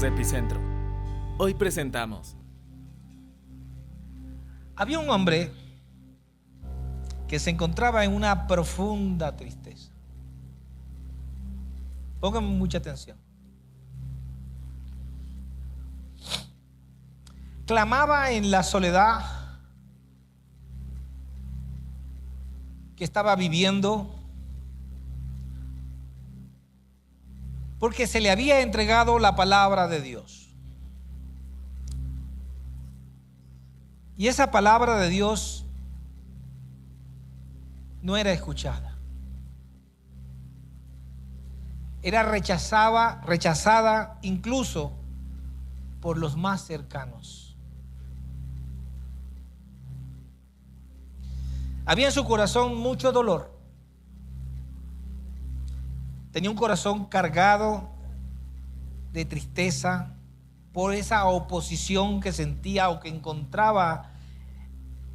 Somos Epicentro. Hoy presentamos. Había un hombre que se encontraba en una profunda tristeza. Pónganme mucha atención. Clamaba en la soledad que estaba viviendo, porque se le había entregado la palabra de Dios. Y esa palabra de Dios no era escuchada. Era rechazada incluso por los más cercanos. Había en su corazón mucho dolor. Tenía un corazón cargado de tristeza por esa oposición que sentía o que encontraba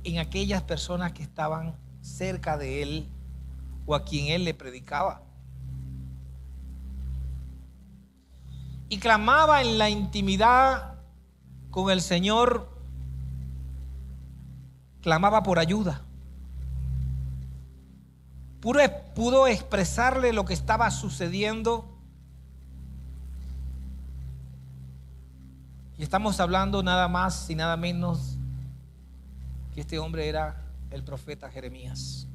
en aquellas personas que estaban cerca de él o a quien él le predicaba. Y clamaba en la intimidad con el Señor, clamaba por ayuda. Pudo expresarle lo que estaba sucediendo. Y estamos hablando nada más y nada menos que este hombre era el profeta Jeremías.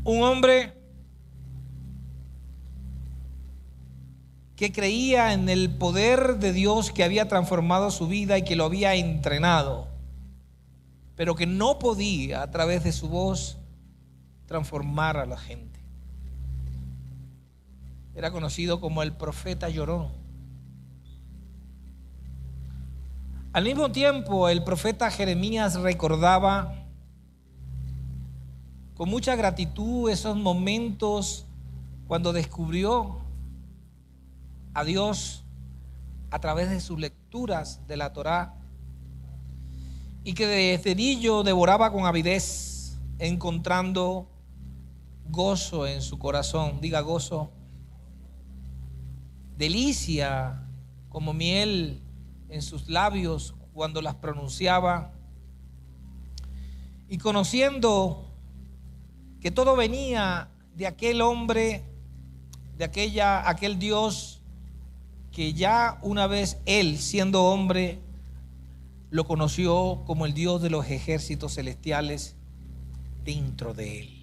Un hombre que creía en el poder de Dios que había transformado su vida y que lo había entrenado, pero que no podía a través de su voz transformar a la gente. Era conocido como el profeta llorón. Al mismo tiempo, el profeta Jeremías recordaba con mucha gratitud esos momentos cuando descubrió a Dios a través de sus lecturas de la Torá, y que desde niño devoraba con avidez, encontrando gozo en su corazón. Diga gozo. Delicia como miel en sus labios cuando las pronunciaba, y conociendo que todo venía de aquel hombre, de aquel Dios que ya una vez él, siendo hombre, lo conoció como el Dios de los ejércitos celestiales dentro de él.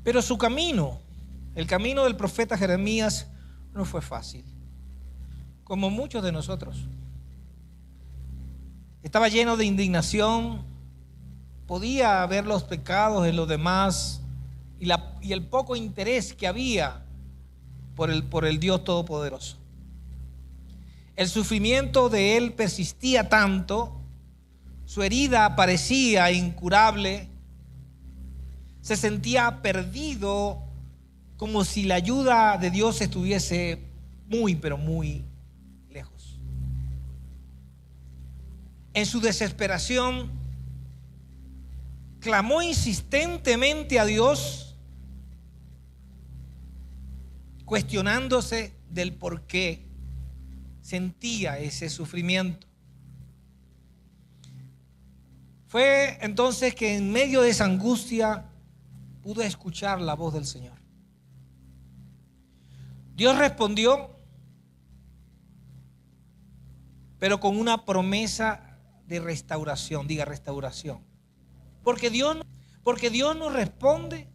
Pero su camino, el camino del profeta Jeremías, no fue fácil, como muchos de nosotros. Estaba lleno de indignación, podía ver los pecados en los demás y el poco interés que había por el Dios Todopoderoso. El sufrimiento de él persistía tanto, su herida parecía incurable, se sentía perdido, como si la ayuda de Dios estuviese muy, pero muy lejos. En su desesperación, clamó insistentemente a Dios, cuestionándose del por qué sentía ese sufrimiento. Fue entonces que en medio de esa angustia pudo escuchar la voz del Señor. Dios respondió, pero con una promesa de restauración. Diga restauración. Porque Dios nos responde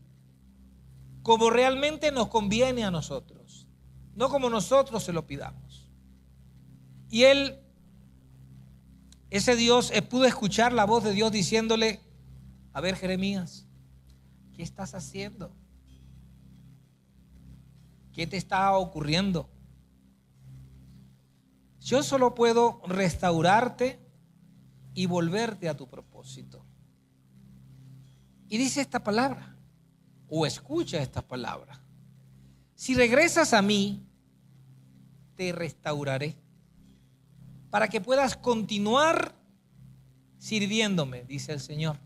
como realmente nos conviene a nosotros, no como nosotros se lo pidamos. Y ese Dios, pudo escuchar la voz de Dios diciéndole: a ver, Jeremías, ¿qué estás haciendo? ¿Qué te está ocurriendo? Yo solo puedo restaurarte y volverte a tu propósito. Y dice esta palabra, o escucha esta palabra: si regresas a mí, te restauraré, para que puedas continuar sirviéndome, dice el Señor.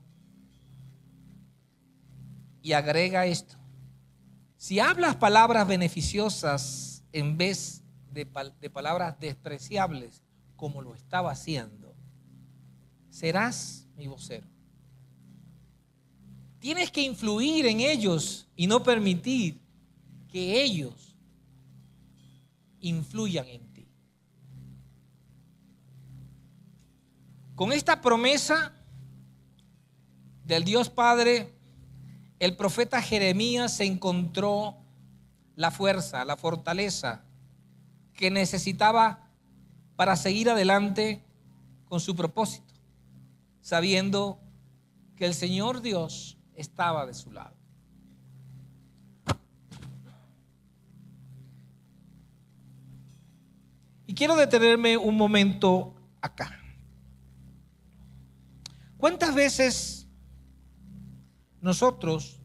Y agrega esto: Si hablas palabras beneficiosas en vez de palabras despreciables, como lo estaba haciendo, serás mi vocero. Tienes que influir en ellos y no permitir que ellos influyan en ti. Con esta promesa del Dios Padre, el profeta Jeremías se encontró la fuerza, la fortaleza que necesitaba para seguir adelante con su propósito, sabiendo que el Señor Dios estaba de su lado. Y quiero detenerme un momento acá. ¿Cuántas veces nosotros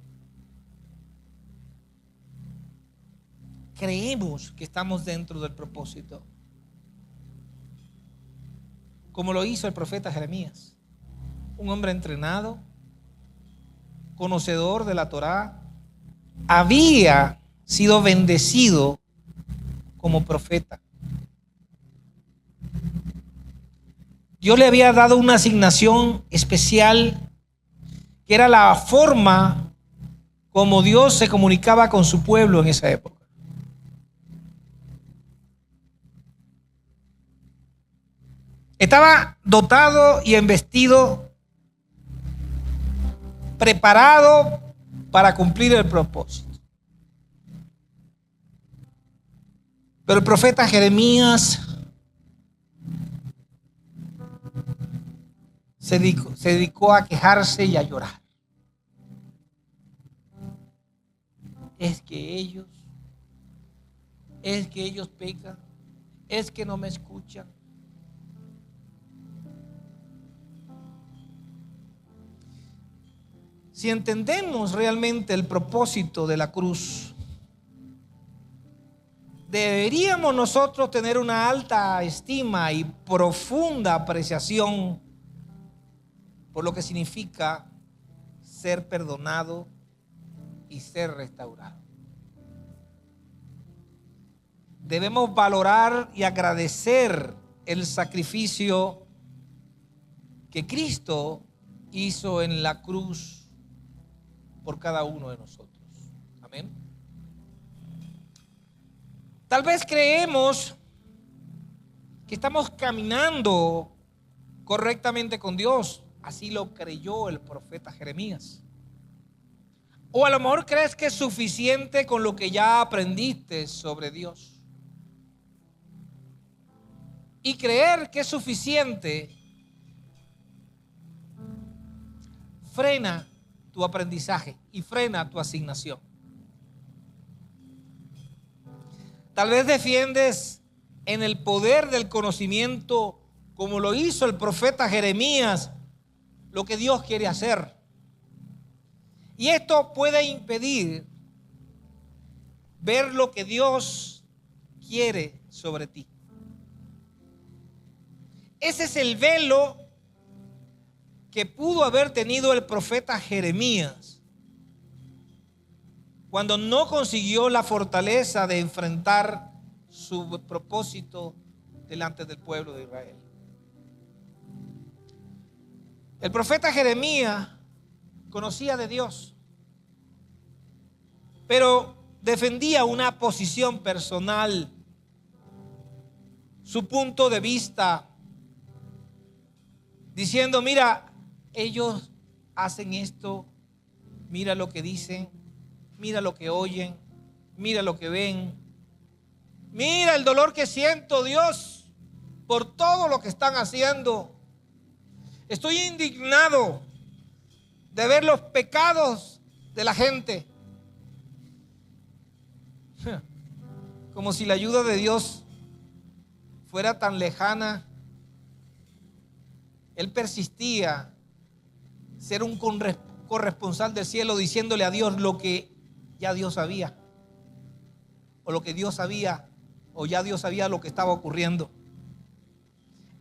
creemos que estamos dentro del propósito? Como lo hizo el profeta Jeremías, un hombre entrenado, conocedor de la Torá, había sido bendecido como profeta. Dios le había dado una asignación especial, que era la forma como Dios se comunicaba con su pueblo en esa época. Estaba dotado y embestido, preparado para cumplir el propósito. Pero el profeta Jeremías se dedicó a quejarse y a llorar. Es que ellos pecan, es que no me escuchan. Si entendemos realmente el propósito de la cruz, deberíamos nosotros tener una alta estima y profunda apreciación por lo que significa ser perdonado y ser restaurado. Debemos valorar y agradecer el sacrificio que Cristo hizo en la cruz por cada uno de nosotros. Amén. Tal vez creemos que estamos caminando correctamente con Dios. Así lo creyó el profeta Jeremías. O a lo mejor crees que es suficiente con lo que ya aprendiste sobre Dios. Y creer que es suficiente frena tu aprendizaje y frena tu asignación. Tal vez defiendes en el poder del conocimiento, como lo hizo el profeta Jeremías, lo que Dios quiere hacer. Y esto puede impedir ver lo que Dios quiere sobre ti. Ese es el velo que pudo haber tenido el profeta Jeremías cuando no consiguió la fortaleza de enfrentar su propósito delante del pueblo de Israel. El profeta Jeremías conocía de Dios, pero defendía una posición personal, su punto de vista, diciendo: mira, ellos hacen esto, mira lo que dicen, mira lo que oyen, mira lo que ven, mira el dolor que siento, Dios, por todo lo que están haciendo. Estoy indignado de ver los pecados de la gente. Como si la ayuda de Dios fuera tan lejana. Él persistía ser un corresponsal del cielo, diciéndole a Dios lo que ya Dios sabía, o lo que Dios sabía, o ya Dios sabía lo que estaba ocurriendo.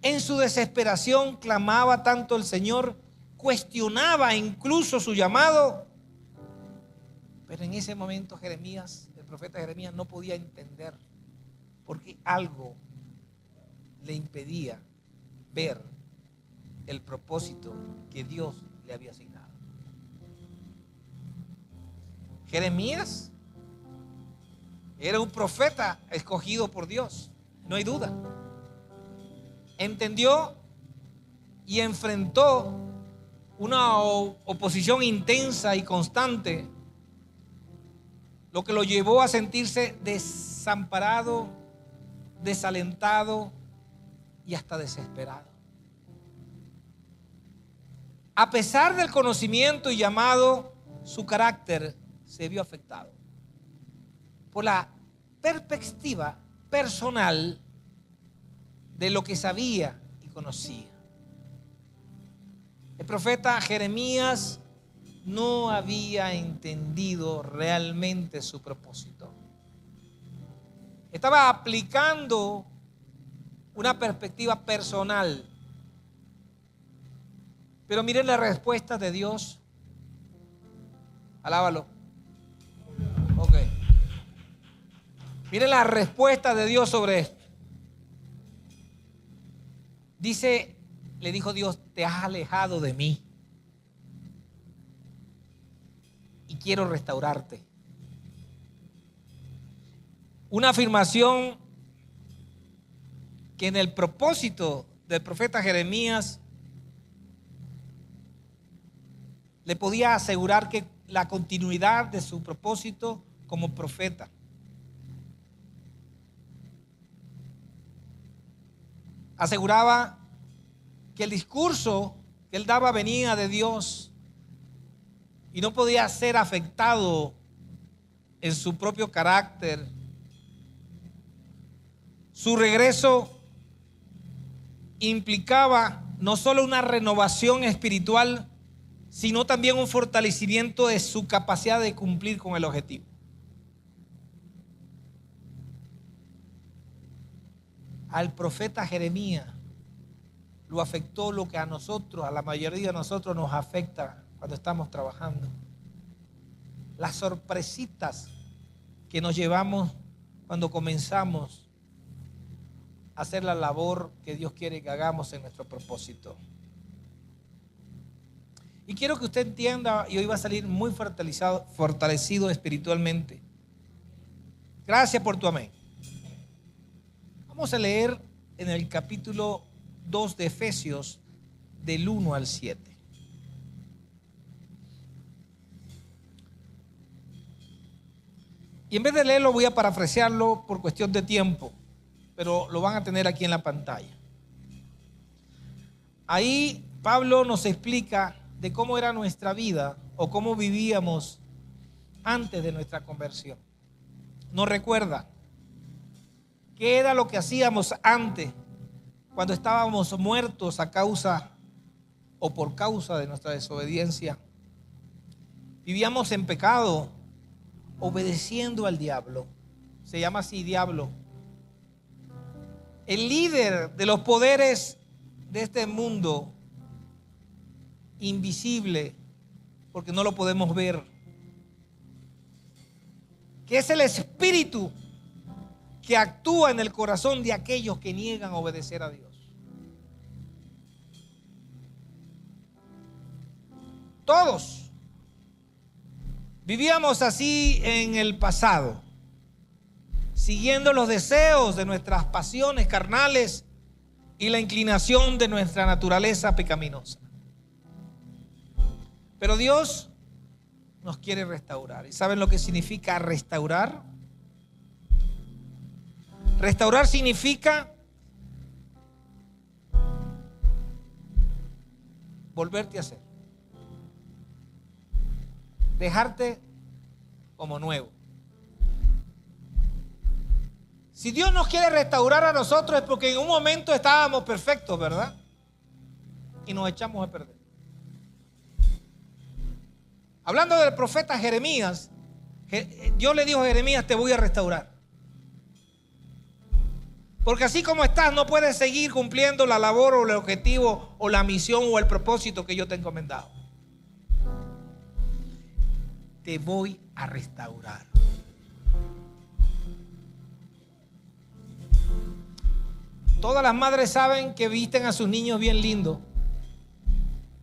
En su desesperación clamaba tanto el Señor, cuestionaba incluso su llamado, Pero en ese momento Jeremías, el profeta Jeremías, no podía entender porque algo le impedía ver el propósito que Dios le había asignado. Jeremías era un profeta escogido por Dios, no hay duda. Entendió y enfrentó una oposición intensa y constante, lo que lo llevó a sentirse desamparado, desalentado y hasta desesperado. A pesar del conocimiento y llamado, su carácter se vio afectado por la perspectiva personal de lo que sabía y conocía. El profeta Jeremías no había entendido realmente su propósito. Estaba aplicando una perspectiva personal. Pero miren la respuesta de Dios. Alábalo. Ok. Miren la respuesta de Dios sobre esto. Dice, le dijo Dios, te has alejado de mí y quiero restaurarte. Una afirmación que en el propósito del profeta Jeremías le podía asegurar que la continuidad de su propósito como profeta. Aseguraba que el discurso que él daba venía de Dios y no podía ser afectado en su propio carácter. Su regreso implicaba no solo una renovación espiritual, sino también un fortalecimiento de su capacidad de cumplir con el objetivo. Al profeta Jeremías lo afectó lo que a nosotros, a la mayoría de nosotros nos afecta cuando estamos trabajando. Las sorpresitas que nos llevamos cuando comenzamos a hacer la labor que Dios quiere que hagamos en nuestro propósito. Y quiero que usted entienda, y hoy va a salir muy fortalecido espiritualmente. Gracias por tu amén. Vamos a leer en el capítulo 2 de Efesios, del 1 al 7. Y en vez de leerlo voy a parafrasearlo por cuestión de tiempo, pero lo van a tener aquí en la pantalla. Ahí Pablo nos explica de cómo era nuestra vida o cómo vivíamos antes de nuestra conversión. Nos recuerda qué era lo que hacíamos antes, cuando estábamos muertos a causa o por causa de nuestra desobediencia. Vivíamos en pecado, obedeciendo al diablo. Se llama así, diablo. El líder de los poderes de este mundo invisible, porque no lo podemos ver, que es el espíritu que actúa en el corazón de aquellos que niegan obedecer a Dios. Todos vivíamos así en el pasado, siguiendo los deseos de nuestras pasiones carnales y la inclinación de nuestra naturaleza pecaminosa. Pero Dios nos quiere restaurar. ¿Y saben lo que significa restaurar? Restaurar significa volverte a hacer, dejarte como nuevo. Si Dios nos quiere restaurar a nosotros es porque en un momento estábamos perfectos, ¿verdad? Y nos echamos a perder. Hablando del profeta Jeremías, Dios le dijo a Jeremías, te voy a restaurar. Porque así como estás, no puedes seguir cumpliendo la labor o el objetivo o la misión o el propósito que yo te he encomendado. te voy a restaurar. Todas las madres saben que visten a sus niños bien lindos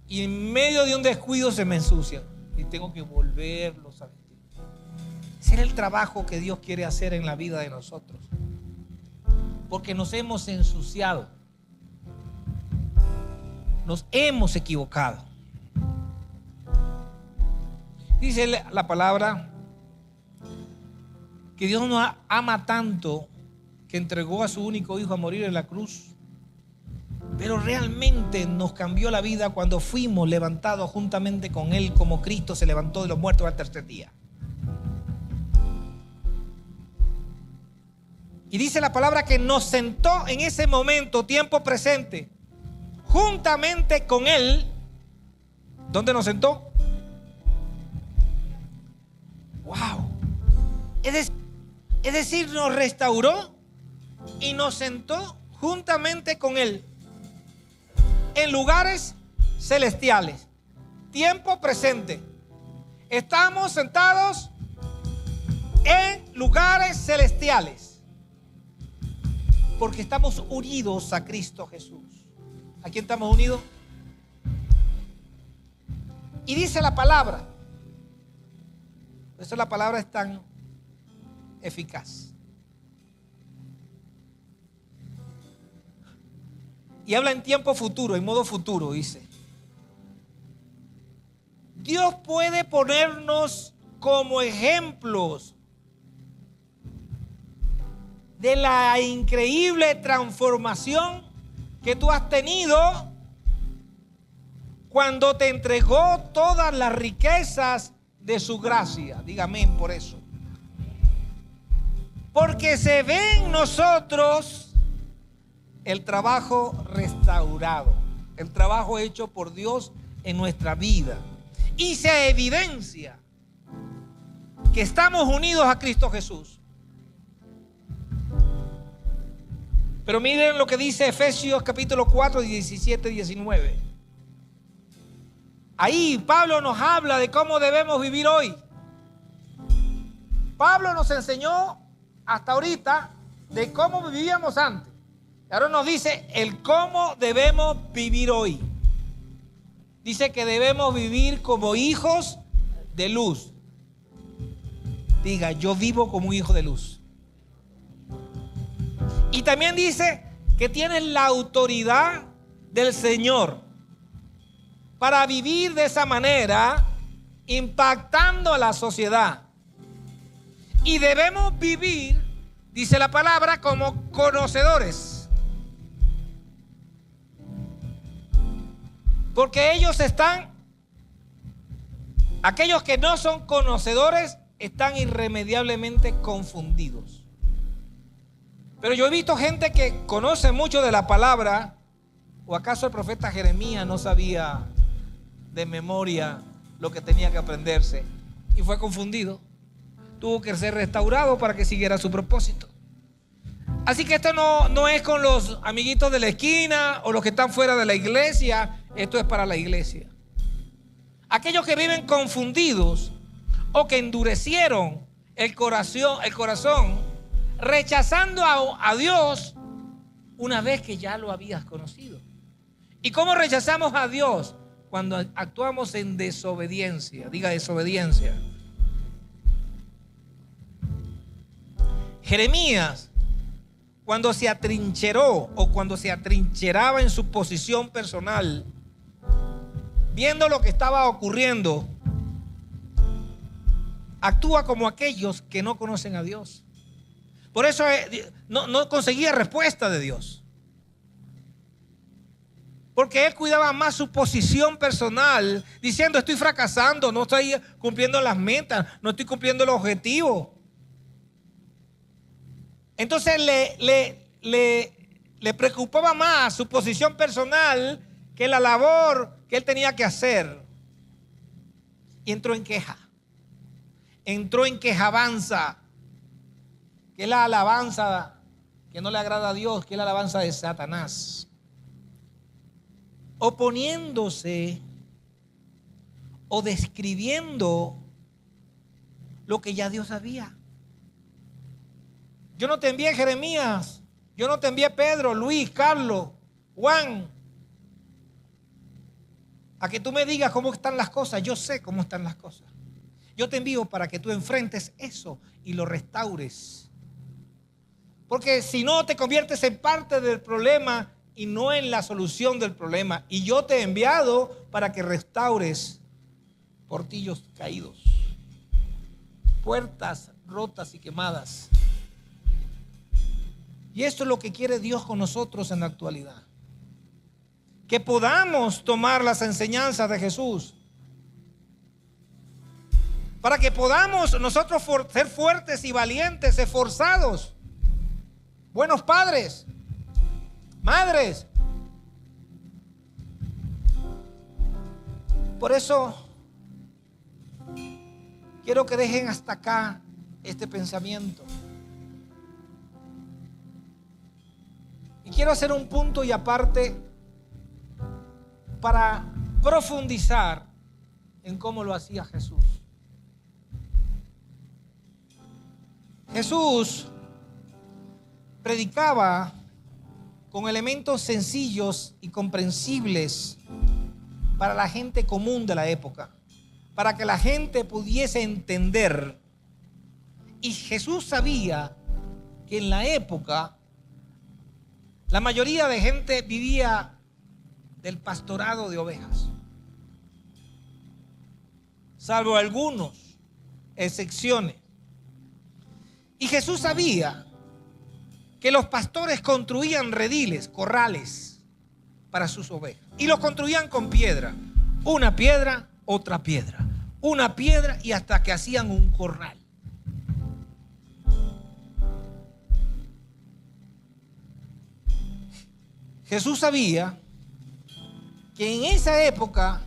y en medio de un descuido se me ensucian y tengo que volverlos a vestir. Ese es el trabajo que Dios quiere hacer en la vida de nosotros, porque nos hemos ensuciado, nos hemos equivocado. Dice la palabra que Dios nos ama tanto que entregó a su único hijo a morir en la cruz, pero realmente nos cambió la vida cuando fuimos levantados juntamente con Él, como Cristo se levantó de los muertos al tercer día. Y dice la palabra que nos sentó en ese momento, tiempo presente, juntamente con Él. ¿Dónde nos sentó? ¡Wow! Es decir, nos restauró y nos sentó juntamente con Él en lugares celestiales. Tiempo presente. Estamos sentados en lugares celestiales porque estamos unidos a Cristo Jesús. ¿A quién estamos unidos? Y dice la palabra, por eso la palabra es tan eficaz. Y habla en tiempo futuro, en modo futuro, dice. Dios puede ponernos como ejemplos de la increíble transformación que tú has tenido cuando te entregó todas las riquezas de su gracia. Dígame por eso. Porque se ve en nosotros el trabajo restaurado, el trabajo hecho por Dios en nuestra vida. Y se evidencia que estamos unidos a Cristo Jesús. Pero miren lo que dice Efesios capítulo 4, 17 y 19. Ahí Pablo nos habla de cómo debemos vivir hoy. Pablo nos enseñó hasta ahorita de cómo vivíamos antes. Y ahora nos dice el cómo debemos vivir hoy. Dice que debemos vivir como hijos de luz. Diga, yo vivo como un hijo de luz. Y también dice que tienes la autoridad del Señor para vivir de esa manera, impactando a la sociedad. Y debemos vivir, dice la palabra, como conocedores. Porque aquellos que no son conocedores, están irremediablemente confundidos. Pero yo he visto gente que conoce mucho de la palabra. ¿O acaso el profeta Jeremías no sabía de memoria lo que tenía que aprenderse? Y fue confundido. Tuvo que ser restaurado para que siguiera su propósito. Así que esto no es con los amiguitos de la esquina o los que están fuera de la iglesia. Esto es para la iglesia. Aquellos que viven confundidos o que endurecieron el corazón, rechazando a Dios una vez que ya lo habías conocido. ¿Y cómo rechazamos a Dios? Cuando actuamos en desobediencia. Diga desobediencia. Jeremías, cuando se atrincheró o cuando se atrincheraba en su posición personal, viendo lo que estaba ocurriendo, actúa como aquellos que no conocen a Dios. Por eso no conseguía respuesta de Dios. Porque él cuidaba más su posición personal, diciendo estoy fracasando, no estoy cumpliendo las metas, no estoy cumpliendo el objetivo. Entonces le preocupaba más su posición personal que la labor que él tenía que hacer. Y entró en queja. Entró en quejabanza, que es la alabanza que no le agrada a Dios, que es la alabanza de Satanás. Oponiéndose o describiendo lo que ya Dios sabía. Yo no te envié Jeremías, yo no te envié Pedro, Luis, Carlos, Juan, a que tú me digas cómo están las cosas. Yo sé cómo están las cosas. Yo te envío para que tú enfrentes eso y lo restaures. Porque si no, te conviertes en parte del problema y no en la solución del problema. Y yo te he enviado para que restaures portillos caídos, puertas rotas y quemadas. Y esto es lo que quiere Dios con nosotros en la actualidad. Que podamos tomar las enseñanzas de Jesús. Para que podamos nosotros ser fuertes y valientes, esforzados. Buenos padres, madres. Por eso quiero que dejen hasta acá este pensamiento. Y quiero hacer un punto y aparte para profundizar en cómo lo hacía Jesús. Jesús predicaba con elementos sencillos y comprensibles para la gente común de la época, para que la gente pudiese entender. Y Jesús sabía que en la época la mayoría de gente vivía del pastorado de ovejas, salvo algunos, excepciones. Y Jesús sabía que los pastores construían rediles, corrales para sus ovejas. Y los construían con piedra. Una piedra, otra piedra. Una piedra y hasta que hacían un corral. Jesús sabía que en esa época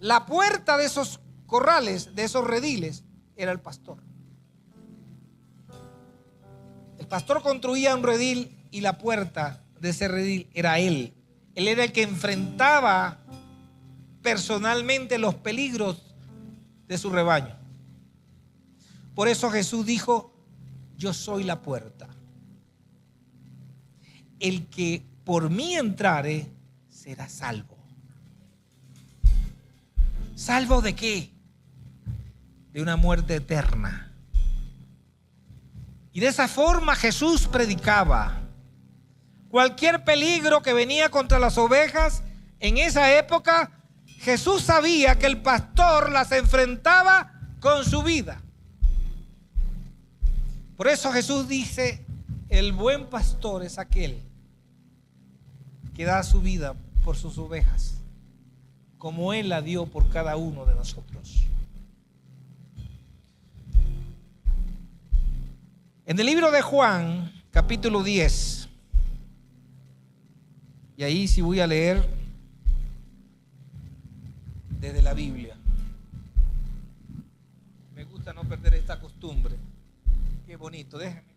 la puerta de esos corrales, de esos rediles, era el pastor. El pastor construía un redil y la puerta de ese redil era él. Él era el que enfrentaba personalmente los peligros de su rebaño. Por eso Jesús dijo: yo soy la puerta. El que por mí entrare será salvo. ¿Salvo de qué? De una muerte eterna. Y de esa forma Jesús predicaba. Cualquier peligro que venía contra las ovejas en esa época, Jesús sabía que el pastor las enfrentaba con su vida. Por eso Jesús dice: el buen pastor es aquel que da su vida por sus ovejas, como Él la dio por cada uno de nosotros. En el libro de Juan, capítulo 10, y ahí sí voy a leer desde la Biblia. Me gusta no perder esta costumbre. Qué bonito, déjenme.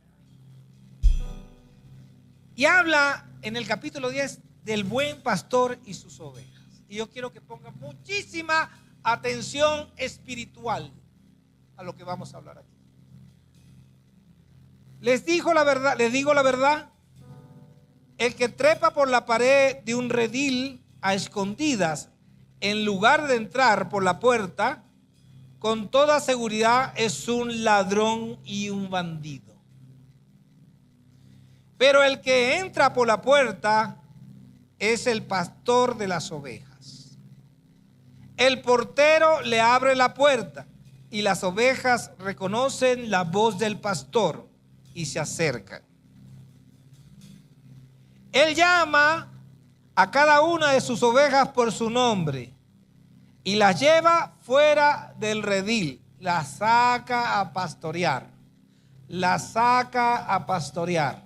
Y habla en el capítulo 10 del buen pastor y sus ovejas. Y yo quiero que pongan muchísima atención espiritual a lo que vamos a hablar aquí. Les digo la verdad, el que trepa por la pared de un redil a escondidas, en lugar de entrar por la puerta, con toda seguridad es un ladrón y un bandido. Pero el que entra por la puerta es el pastor de las ovejas. El portero le abre la puerta y las ovejas reconocen la voz del pastor y se acercan. Él llama a cada una de sus ovejas por su nombre y las lleva fuera del redil, las saca a pastorear. Las saca a pastorear.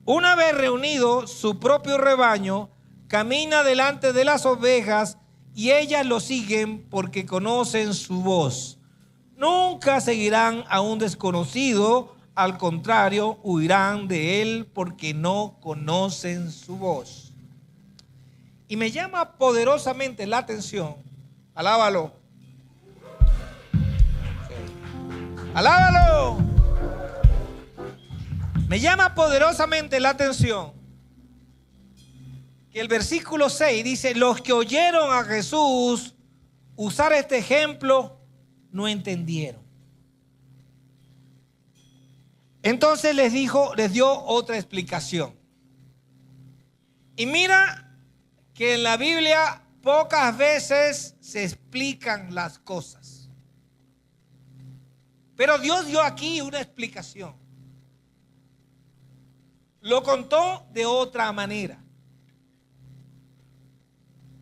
Una vez reunido su propio rebaño, camina delante de las ovejas y ellas lo siguen porque conocen su voz. Nunca seguirán a un desconocido, al contrario, huirán de él porque no conocen su voz. Y me llama poderosamente la atención, alábalo, Alábalo. Me llama poderosamente la atención que el versículo 6 dice: los que oyeron a Jesús usar este ejemplo no entendieron. Entonces les dio otra explicación. Y mira que en la Biblia pocas veces se explican las cosas. Pero Dios dio aquí una explicación. Lo contó de otra manera.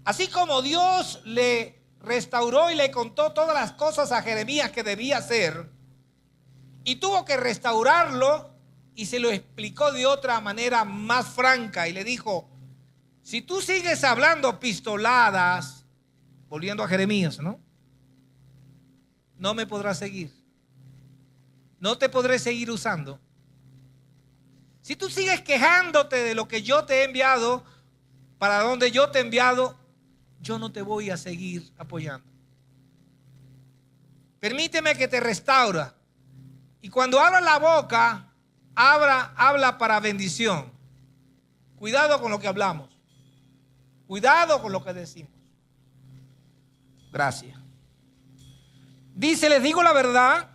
Así como Dios le restauró y le contó todas las cosas a Jeremías que debía hacer, y tuvo que restaurarlo, y se lo explicó de otra manera más franca y le dijo: si tú sigues hablando pistoladas, volviendo a Jeremías, no me podrás seguir. No te podré seguir usando. Si tú sigues quejándote de lo que yo te he enviado, para donde yo te he enviado, yo no te voy a seguir apoyando. Permíteme que te restaura. Y cuando abra la boca, habla para bendición. Cuidado con lo que hablamos. Cuidado con lo que decimos. Gracias. Dice: les digo la verdad.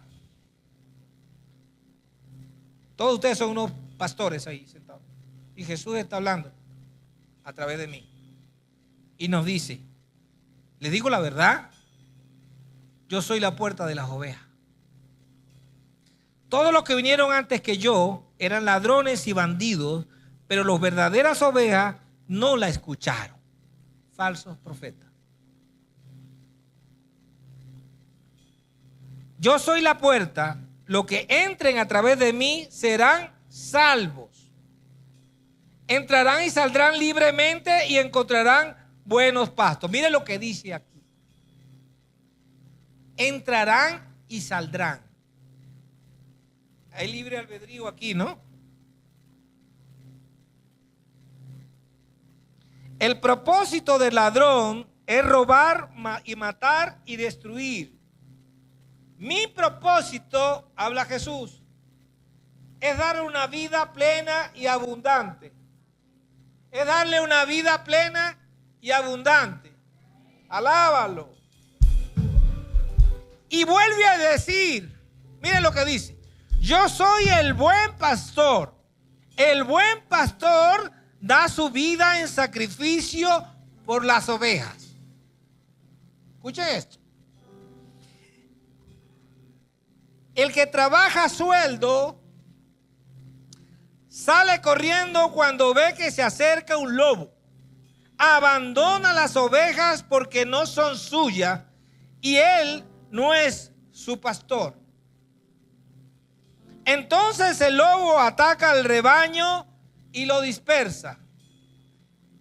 Todos ustedes son unos pastores ahí sentados. Y Jesús está hablando a través de mí. Y nos dice: les digo la verdad. Yo soy la puerta de las ovejas. Todos los que vinieron antes que yo eran ladrones y bandidos, pero las verdaderas ovejas no la escucharon. Falsos profetas. Yo soy la puerta. Los que entren a través de mí serán salvos. Entrarán y saldrán libremente y encontrarán buenos pastos. Miren lo que dice aquí. Entrarán y saldrán. Hay libre albedrío aquí, ¿no? El propósito del ladrón es robar y matar y destruir. Mi propósito, habla Jesús, es darle una vida plena y abundante. Es darle una vida plena y abundante. Alábalo. Y vuelve a decir, miren lo que dice: yo soy el buen pastor. El buen pastor da su vida en sacrificio por las ovejas. Escuchen esto. El que trabaja a sueldo sale corriendo cuando ve que se acerca un lobo. Abandona las ovejas porque no son suyas y él no es su pastor. Entonces el lobo ataca al rebaño y lo dispersa.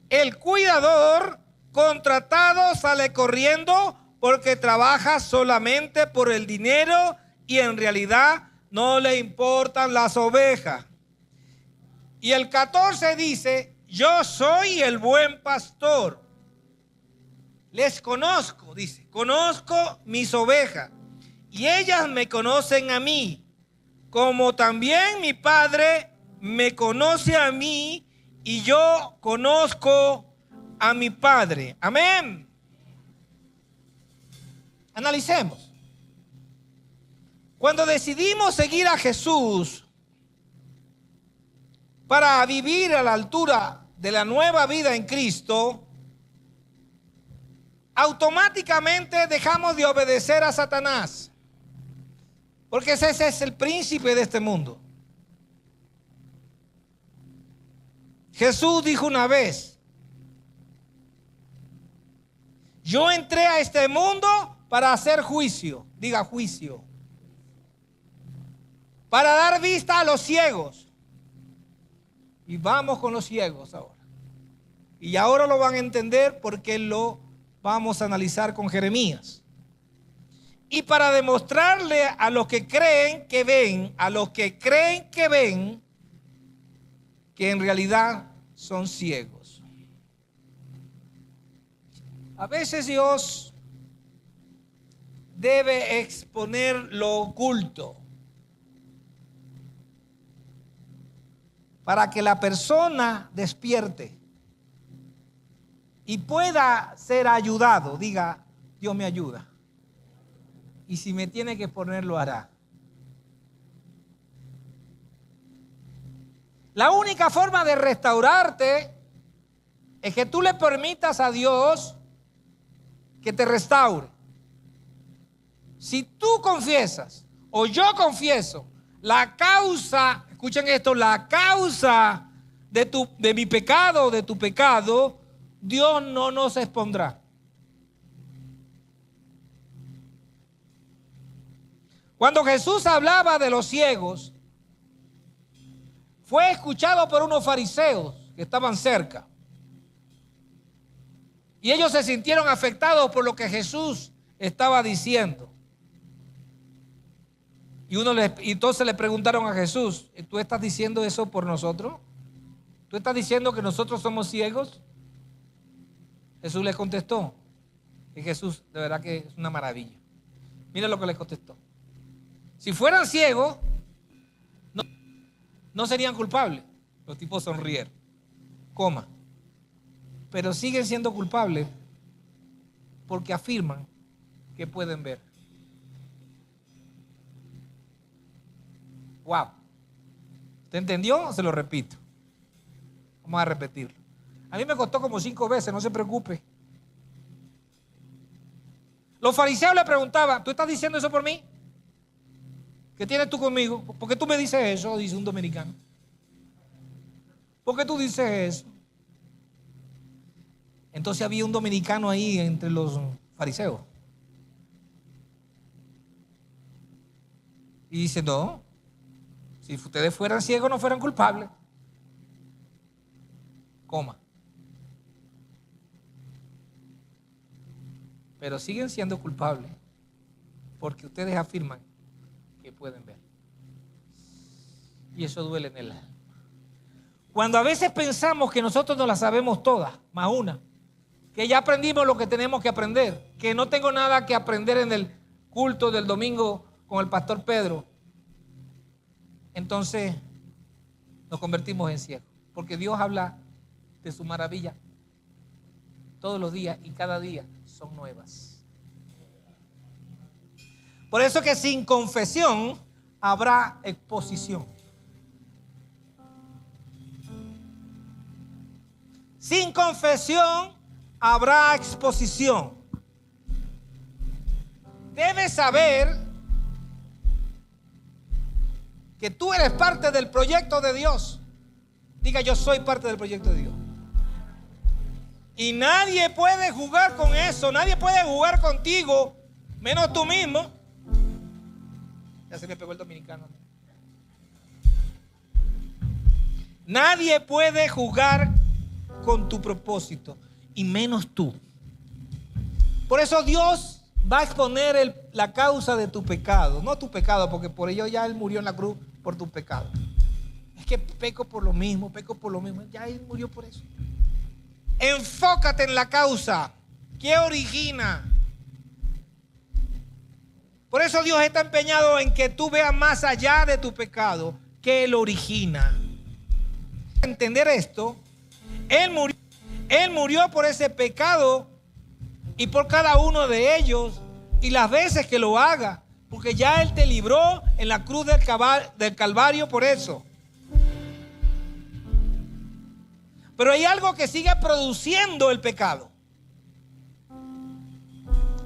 El cuidador contratado sale corriendo porque trabaja solamente por el dinero y en realidad no le importan las ovejas. Y el 14 dice: yo soy el buen pastor. Les conozco, dice, conozco mis ovejas y ellas me conocen a mí, como también mi Padre me conoce a mí y yo conozco a mi Padre. Amén. Analicemos. Cuando decidimos seguir a Jesús para vivir a la altura de la nueva vida en Cristo, automáticamente dejamos de obedecer a Satanás. Porque ese es el príncipe de este mundo. Jesús dijo una vez: yo entré a este mundo para hacer juicio. Diga juicio. Para dar vista a los ciegos. Y vamos con los ciegos ahora. Y ahora lo van a entender porque lo vamos a analizar con Jeremías. Y para demostrarle a los que creen que ven, que en realidad son ciegos. A veces Dios debe exponer lo oculto. para que la persona despierte y pueda ser ayudado. Diga, Dios me ayuda. Y si me tiene que poner, lo hará. La única forma de restaurarte es que tú le permitas a Dios que te restaure. Si tú confiesas o yo confieso la causa, escuchen esto, la causa de mi pecado o de tu pecado, Dios no nos expondrá. Cuando Jesús hablaba de los ciegos, fue escuchado por unos fariseos que estaban cerca. Y ellos se sintieron afectados por lo que Jesús estaba diciendo. Y entonces le preguntaron a Jesús, ¿tú estás diciendo eso por nosotros? ¿Tú estás diciendo que nosotros somos ciegos? Jesús les contestó. Y Jesús, de verdad que es una maravilla. Mira lo que les contestó. Si fueran ciegos, no serían culpables. Los tipos sonrieron. Coma. Pero siguen siendo culpables porque afirman que pueden ver. Wow. ¿Usted entendió? Se lo repito. Vamos a repetirlo. A mí me costó como 5 veces, no se preocupe. Los fariseos le preguntaban, ¿tú estás diciendo eso por mí? ¿Qué tienes tú conmigo? ¿Por qué tú me dices eso? Dice un dominicano. ¿Por qué tú dices eso? Entonces había un dominicano ahí entre los fariseos. Y dice, no, si ustedes fueran ciegos no fueran culpables. Coma. Pero siguen siendo culpables porque ustedes afirman que pueden ver. Y eso duele en el alma. Cuando a veces pensamos que nosotros no las sabemos todas, más una, que ya aprendimos lo que tenemos que aprender, que no tengo nada que aprender en el culto del domingo con el pastor Pedro, entonces nos convertimos en ciegos, porque Dios habla de su maravilla todos los días y cada día son nuevas. Por eso que sin confesión habrá exposición. Sin confesión habrá exposición. Debes saber que tú eres parte del proyecto de Dios. Diga, yo soy parte del proyecto de Dios. Y nadie puede jugar con eso. Nadie puede jugar contigo, menos tú mismo. Ya se me pegó el dominicano. Nadie puede jugar con tu propósito, y menos tú. Por eso Dios va a exponer la causa de tu pecado. No tu pecado, porque por ello ya Él murió en la cruz por tu pecado. Es que peco por lo mismo. Ya Él murió por eso. Enfócate en la causa. ¿Qué origina? Por eso Dios está empeñado en que tú veas más allá de tu pecado, que Él origina. Entender esto, Él murió por ese pecado y por cada uno de ellos y las veces que lo haga, porque ya Él te libró en la cruz del Calvario por eso. Pero hay algo que sigue produciendo el pecado.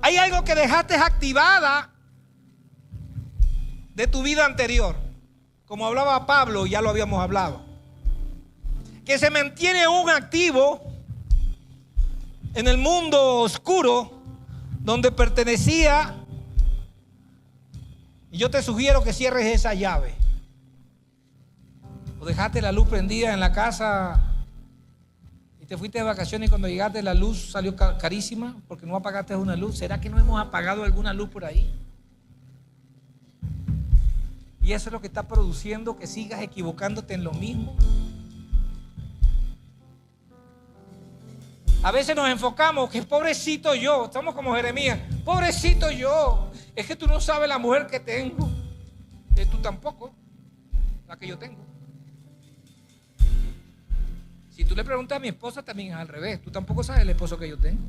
Hay algo que dejaste activada de tu vida anterior. Como hablaba Pablo, ya lo habíamos hablado. Que se mantiene aún activo en el mundo oscuro donde pertenecía. Y yo te sugiero que cierres esa llave. O dejaste la luz prendida en la casa y te fuiste de vacaciones y cuando llegaste la luz salió carísima porque no apagaste una luz. ¿Será que no hemos apagado alguna luz por ahí? Y eso es lo que está produciendo que sigas equivocándote en lo mismo. A veces nos enfocamos que pobrecito yo, estamos como Jeremías, pobrecito yo, es que tú no sabes la mujer que tengo, tú tampoco, la que yo tengo. Si tú le preguntas a mi esposa, también es al revés. Tú tampoco sabes el esposo que yo tengo.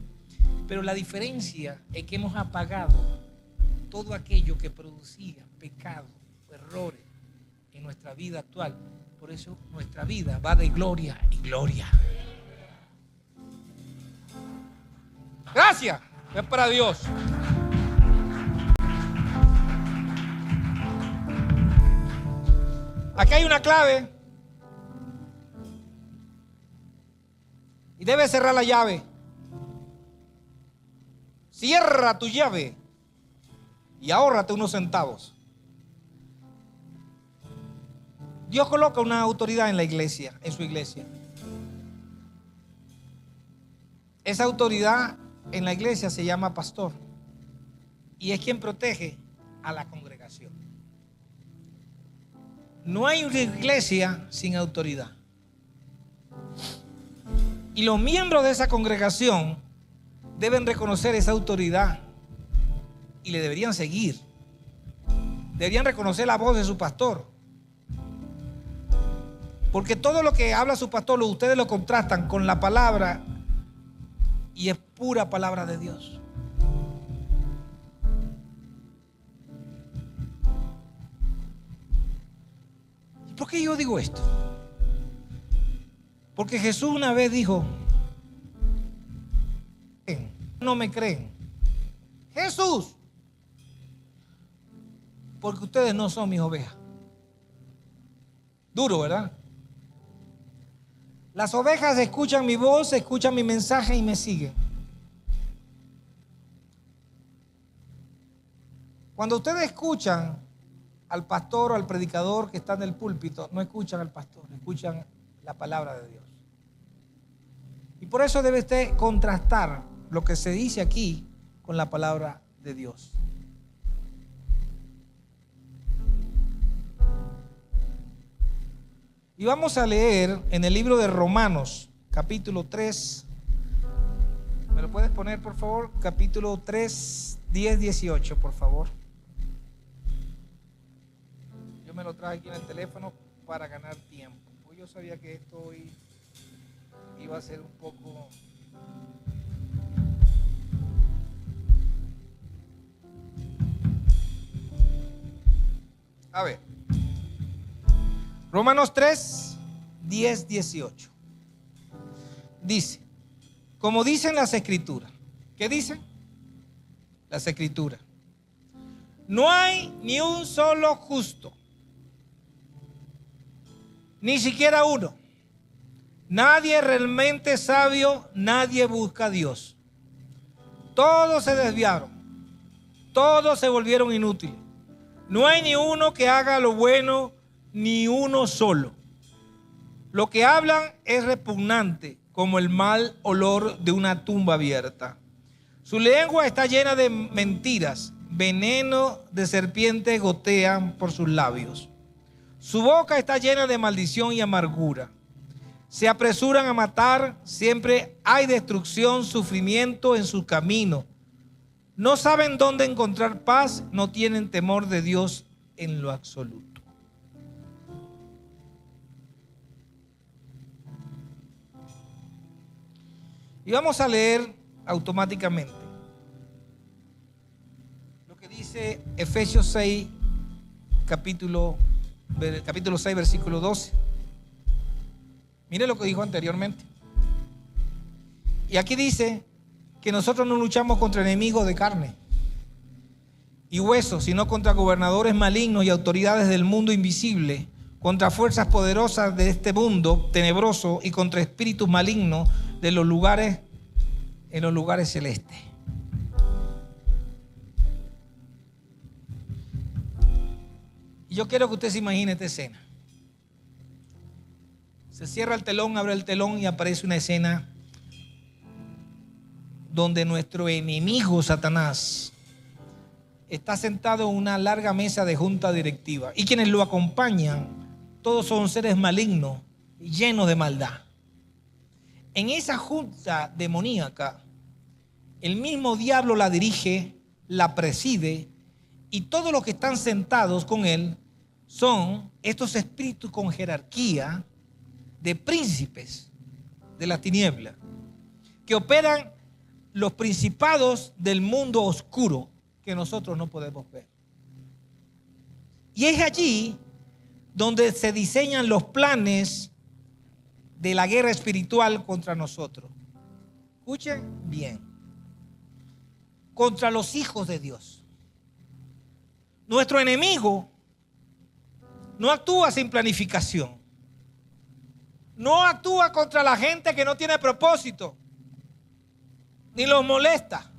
Pero la diferencia es que hemos apagado todo aquello que producía pecado, errores en nuestra vida actual. Por eso nuestra vida va de gloria en gloria. Gracias. Es para Dios. Aquí hay una clave. Y debes cerrar la llave. Cierra tu llave y ahórrate unos centavos. Dios coloca una autoridad en la iglesia, en su iglesia. Esa autoridad en la iglesia se llama pastor y es quien protege a la congregación. No hay una iglesia sin autoridad. Y los miembros de esa congregación deben reconocer esa autoridad y le deberían seguir. Deberían reconocer la voz de su pastor. Porque todo lo que habla su pastor, ustedes lo contrastan con la palabra y es pura palabra de Dios. ¿Y por qué yo digo esto? Porque Jesús una vez dijo: no me creen. Jesús, porque ustedes no son mis ovejas. Duro, ¿verdad? Las ovejas escuchan mi voz, escuchan mi mensaje y me siguen. Cuando ustedes escuchan al pastor o al predicador que está en el púlpito, no escuchan al pastor, escuchan la palabra de Dios. Y por eso debe usted contrastar lo que se dice aquí con la palabra de Dios. Y vamos a leer en el libro de Romanos, capítulo 3. ¿Me lo puedes poner, por favor? Capítulo 3, 10, 18, por favor. Yo me lo traje aquí en el teléfono para ganar tiempo. Pues yo sabía que esto hoy iba a ser un poco... A ver. Romanos 3, 10, 18. Dice, como dicen las escrituras. ¿Qué dicen? Las escrituras. No hay ni un solo justo, ni siquiera uno. Nadie realmente sabio, nadie busca a Dios. Todos se desviaron, todos se volvieron inútiles. No hay ni uno que haga lo bueno, ni uno solo. Lo que hablan es repugnante, como el mal olor de una tumba abierta. Su lengua está llena de mentiras, veneno de serpientes gotean por sus labios. Su boca está llena de maldición y amargura. Se apresuran a matar, siempre hay destrucción, sufrimiento en su camino. No saben dónde encontrar paz, no tienen temor de Dios en lo absoluto. Y vamos a leer automáticamente lo que dice Efesios 6, capítulo 6, versículo 12. Mire lo que dijo anteriormente. Y aquí dice que nosotros no luchamos contra enemigos de carne y huesos, sino contra gobernadores malignos y autoridades del mundo invisible, contra fuerzas poderosas de este mundo tenebroso y contra espíritus malignos en los lugares celestes. Y yo quiero que usted se imagine esta escena. Se cierra el telón, abre el telón y aparece una escena donde nuestro enemigo Satanás está sentado en una larga mesa de junta directiva y quienes lo acompañan todos son seres malignos llenos de maldad. En esa junta demoníaca el mismo diablo la dirige, la preside y todos los que están sentados con él son estos espíritus con jerarquía de príncipes de la tiniebla, que operan los principados del mundo oscuro que nosotros no podemos ver. Y es allí donde se diseñan los planes de la guerra espiritual contra nosotros. Escuchen bien. Contra los hijos de Dios. Nuestro enemigo no actúa sin planificación. No actúa contra la gente que no tiene propósito, ni los molesta.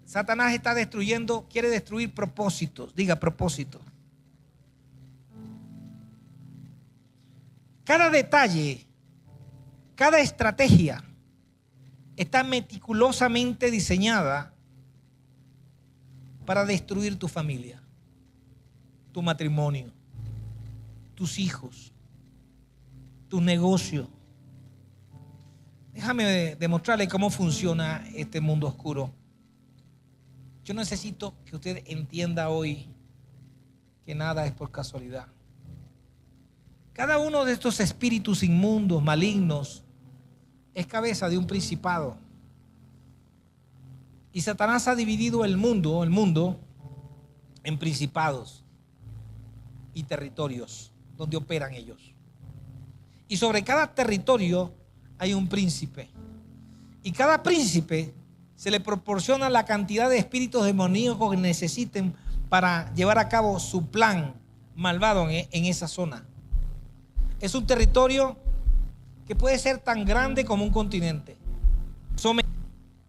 Satanás está destruyendo, quiere destruir propósitos. Diga propósito. Cada detalle, cada estrategia está meticulosamente diseñada para destruir tu familia, tu matrimonio, tus hijos, tu negocio. Déjame demostrarle cómo funciona este mundo oscuro. Yo necesito que usted entienda hoy que nada es por casualidad. Cada uno de estos espíritus inmundos, malignos, es cabeza de un principado. Y Satanás ha dividido el mundo en principados y territorios donde operan ellos. Y sobre cada territorio hay un príncipe. Y cada príncipe se le proporciona la cantidad de espíritus demoníacos que necesiten para llevar a cabo su plan malvado en esa zona. Es un territorio que puede ser tan grande como un continente,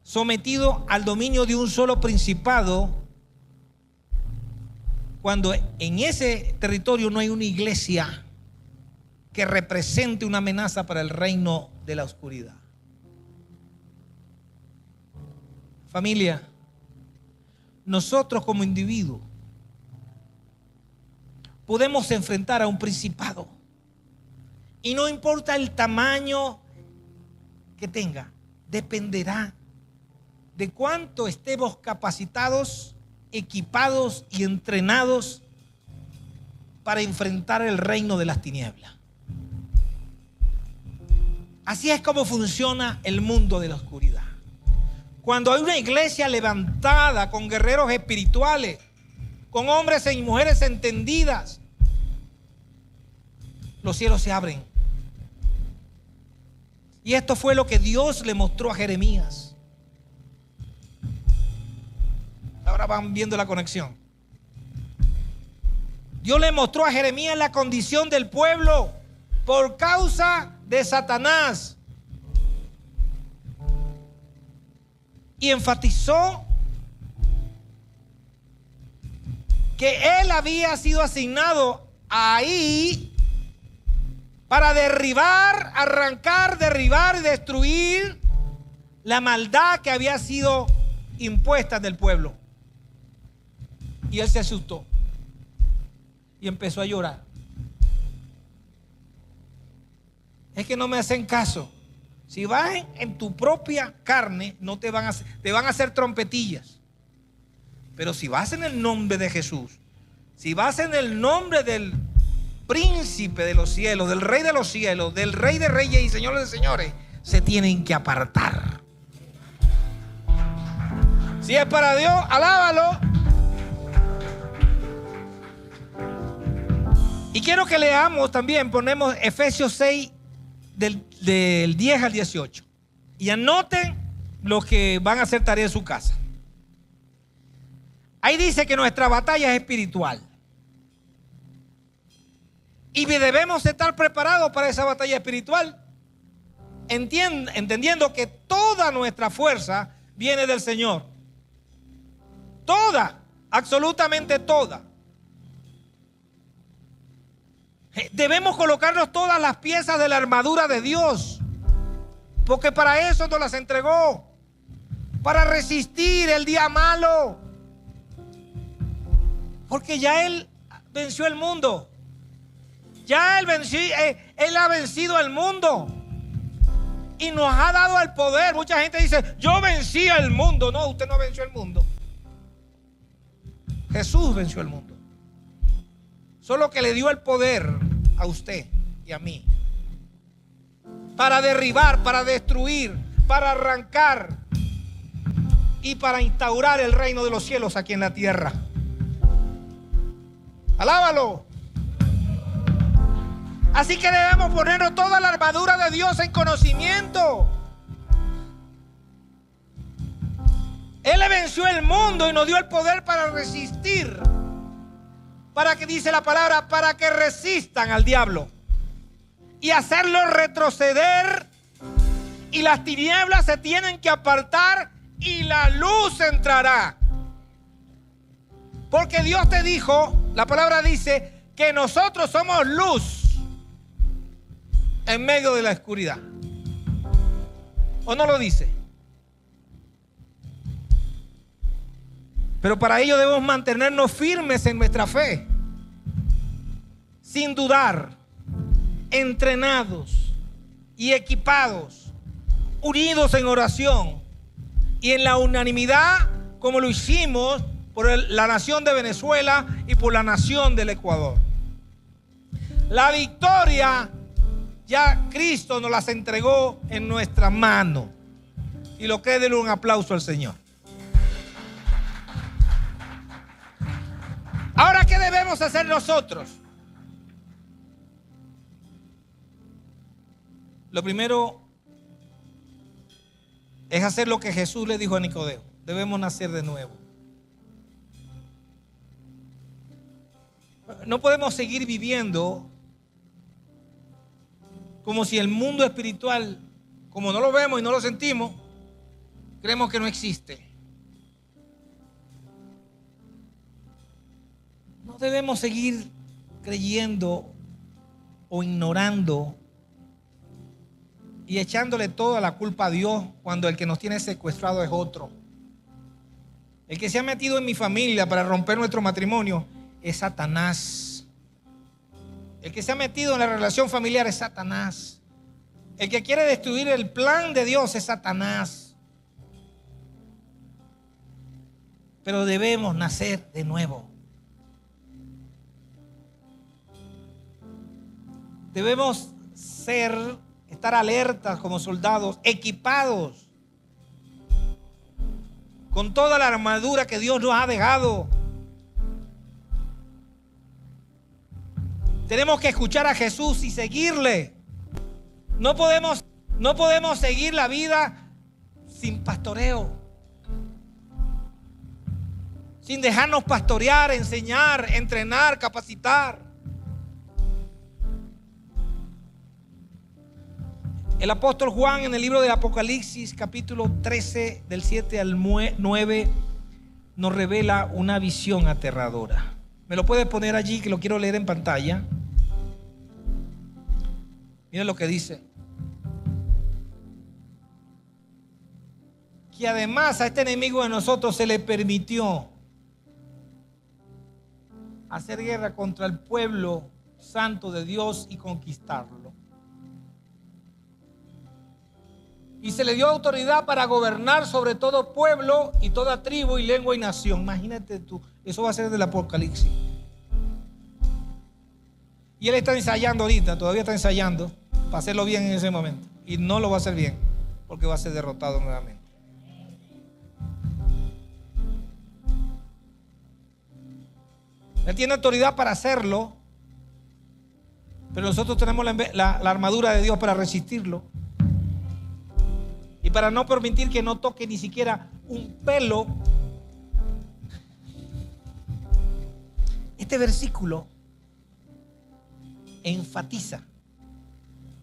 sometido al dominio de un solo principado, cuando en ese territorio no hay una iglesia que represente una amenaza para el reino de la oscuridad. Familia, nosotros como individuos podemos enfrentar a un principado. Y no importa el tamaño que tenga, dependerá de cuánto estemos capacitados, equipados y entrenados para enfrentar el reino de las tinieblas. Así es como funciona el mundo de la oscuridad. Cuando hay una iglesia levantada con guerreros espirituales, con hombres y mujeres entendidas, los cielos se abren. Y esto fue lo que Dios le mostró a Jeremías. Ahora van viendo la conexión. Dios le mostró a Jeremías la condición del pueblo por causa de Satanás. Y enfatizó que él había sido asignado ahí para derribar, arrancar, derribar y destruir la maldad que había sido impuesta del pueblo. Y él se asustó y empezó a llorar. Es que no me hacen caso. Si vas en tu propia carne, no te van a hacer trompetillas. Pero si vas en el nombre de Jesús, si vas en el nombre del príncipe de los cielos, del rey de los cielos, del rey de reyes y señores de señores, se tienen que apartar. Si es para Dios, alábalo. Y quiero que leamos también, ponemos Efesios 6 del 10 al 18. Y anoten los que van a hacer tarea en su casa. Ahí dice que nuestra batalla es espiritual. Y debemos estar preparados para esa batalla espiritual. Entendiendo que toda nuestra fuerza viene del Señor. Toda, absolutamente toda. Debemos colocarnos todas las piezas de la armadura de Dios, porque para eso nos las entregó, para resistir el día malo, porque ya Él venció el mundo, ya Él ha vencido el mundo y nos ha dado el poder. Mucha gente dice: yo vencí el mundo. No, usted no venció el mundo, Jesús venció el mundo. Solo que le dio el poder a usted y a mí. para derribar, para destruir, para arrancar y para instaurar el reino de los cielos aquí en la tierra. Alábalo. Así que debemos ponernos toda la armadura de Dios en conocimiento. Él le venció el mundo y nos dio el poder para resistir. Para que dice la palabra, para que resistan al diablo y hacerlo retroceder, y las tinieblas se tienen que apartar y la luz entrará. Porque Dios te dijo, la palabra dice que nosotros somos luz en medio de la oscuridad. ¿O no lo dice? Pero para ello debemos mantenernos firmes en nuestra fe, sin dudar, entrenados y equipados, unidos en oración y en la unanimidad, como lo hicimos por la nación de Venezuela y por la nación del Ecuador. La victoria ya Cristo nos las entregó en nuestra mano. Y lo que denle un aplauso al Señor. Ahora, ¿qué debemos hacer nosotros? Lo primero es hacer lo que Jesús le dijo a Nicodemo. Debemos nacer de nuevo. No podemos seguir viviendo como si el mundo espiritual, como no lo vemos y no lo sentimos, creemos que no existe. No debemos seguir creyendo o ignorando y echándole toda la culpa a Dios cuando el que nos tiene secuestrado es otro. El que se ha metido en mi familia para romper nuestro matrimonio es Satanás. El que se ha metido en la relación familiar es Satanás. El que quiere destruir el plan de Dios es Satanás. Pero debemos nacer de nuevo. Debemos estar alertas como soldados, equipados con toda la armadura que Dios nos ha dejado. Tenemos que escuchar a Jesús y seguirle. No podemos seguir la vida sin pastoreo, sin dejarnos pastorear, enseñar, entrenar, capacitar. El apóstol Juan en el libro de Apocalipsis capítulo 13 del 7 al 9 nos revela una visión aterradora. ¿Me lo puedes poner allí que lo quiero leer en pantalla? Miren lo que dice. Que además a este enemigo de nosotros se le permitió hacer guerra contra el pueblo santo de Dios y conquistarlo. Y se le dio autoridad para gobernar sobre todo pueblo y toda tribu y lengua y nación. Imagínate tú, eso va a ser del Apocalipsis. Y él está ensayando ahorita, todavía está ensayando para hacerlo bien en ese momento. Y no lo va a hacer bien, porque va a ser derrotado nuevamente. Él tiene autoridad para hacerlo, pero nosotros tenemos la armadura de Dios para resistirlo. Y para no permitir que no toque ni siquiera un pelo. Este versículo enfatiza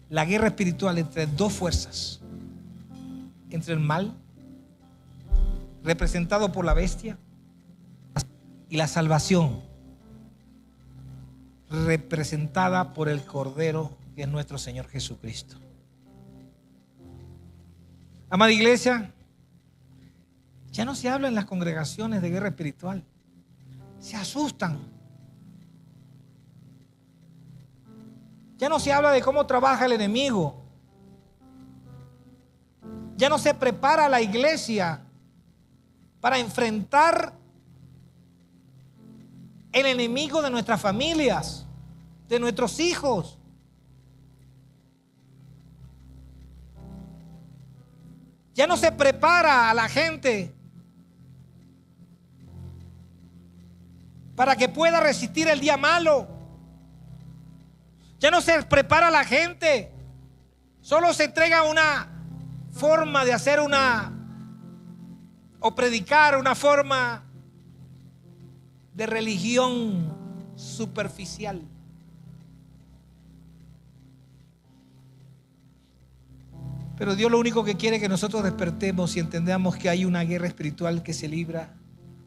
la guerra espiritual entre dos fuerzas. Entre el mal, representado por la bestia, y la salvación, representada por el Cordero, que es nuestro Señor Jesucristo. Amada iglesia, ya no se habla en las congregaciones de guerra espiritual. Se asustan. Ya no se habla de cómo trabaja el enemigo. Ya no se prepara la iglesia para enfrentar el enemigo de nuestras familias, de nuestros hijos. Ya no se prepara a la gente para que pueda resistir el día malo. Ya no se prepara a la gente. Solo se entrega una forma de hacer o predicar una forma de religión superficial. Pero Dios lo único que quiere es que nosotros despertemos y entendamos que hay una guerra espiritual que se libra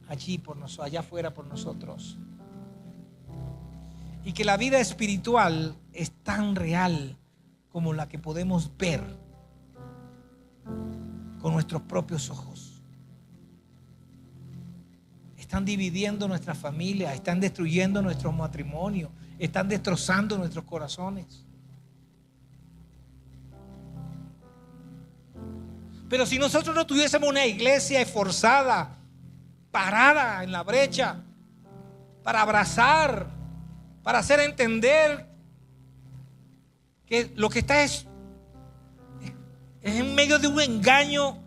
allí por nosotros, allá afuera por nosotros. Y que la vida espiritual es tan real como la que podemos ver con nuestros propios ojos. Están dividiendo nuestras familias, están destruyendo nuestros matrimonios, están destrozando nuestros corazones. Pero si nosotros no tuviésemos una iglesia esforzada, parada en la brecha, para abrazar, para hacer entender que lo que está es en medio de un engaño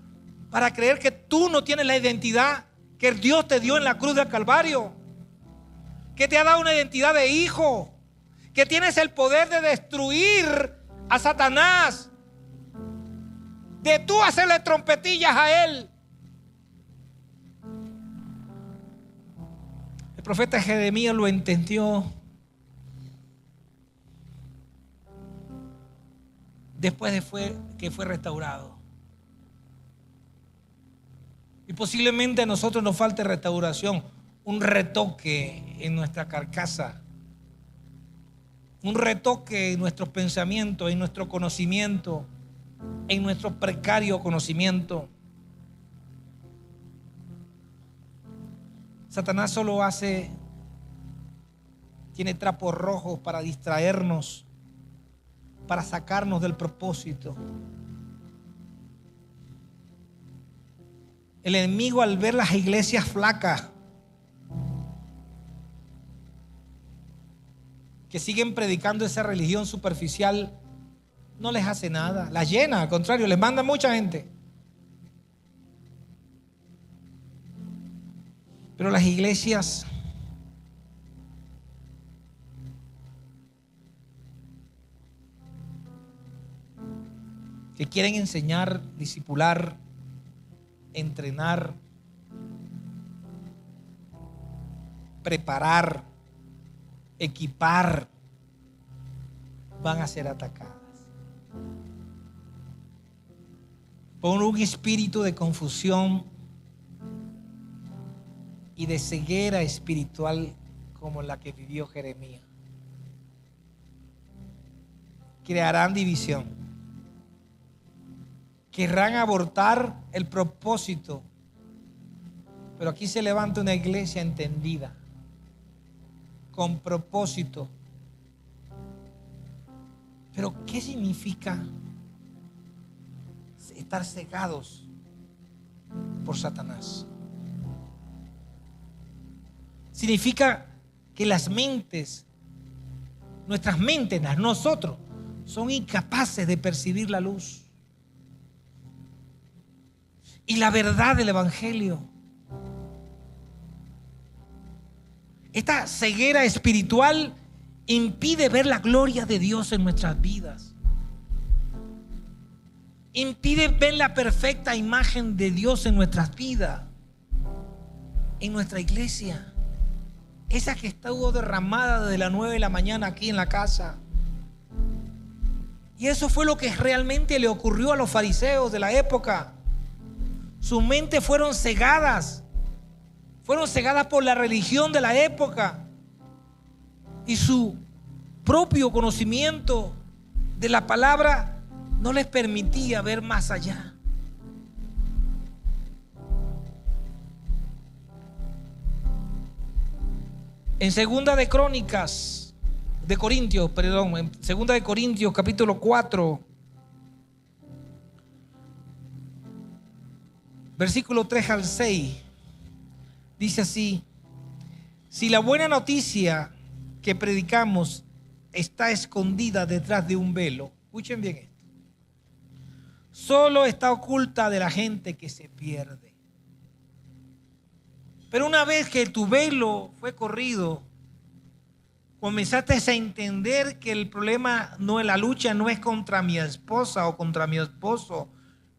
para creer que tú no tienes la identidad que Dios te dio en la cruz del Calvario, que te ha dado una identidad de hijo, que tienes el poder de destruir a Satanás, de tú hacerle trompetillas a él. El profeta Jeremías lo entendió después de que fue restaurado. Y posiblemente a nosotros nos falte restauración, un retoque en nuestra carcasa, un retoque en nuestros pensamientos, en nuestro conocimiento, en nuestro precario conocimiento. Satanás solo tiene trapos rojos para distraernos, para sacarnos del propósito. El enemigo, al ver las iglesias flacas que siguen predicando esa religión superficial, no les hace nada, las llena, al contrario, les manda mucha gente. Pero las iglesias que quieren enseñar, discipular, entrenar, preparar, equipar, van a ser atacadas por un espíritu de confusión y de ceguera espiritual como la que vivió Jeremías. Crearán división, querrán abortar el propósito, pero aquí se levanta una iglesia entendida, con propósito. Pero ¿qué significa estar cegados por Satanás? Significa que las mentes, nuestras mentes, nosotros, son incapaces de percibir la luz y la verdad del Evangelio. Esta ceguera espiritual impide ver la gloria de Dios en nuestras vidas. Impide ver la perfecta imagen de Dios en nuestras vidas, en nuestra iglesia. Esa que estuvo derramada desde las 9 de la mañana aquí en la casa. Y eso fue lo que realmente le ocurrió a los fariseos de la época. Sus mentes fueron cegadas por la religión de la época. Y su propio conocimiento de la palabra no les permitía ver más allá. En Segunda de Corintios capítulo 4, versículo 3 al 6, dice así: si la buena noticia que predicamos está escondida detrás de un velo, escuchen bien esto, solo está oculta de la gente que se pierde. Pero una vez que tu velo fue corrido, comenzaste a entender que el problema no es la lucha, no es contra mi esposa o contra mi esposo,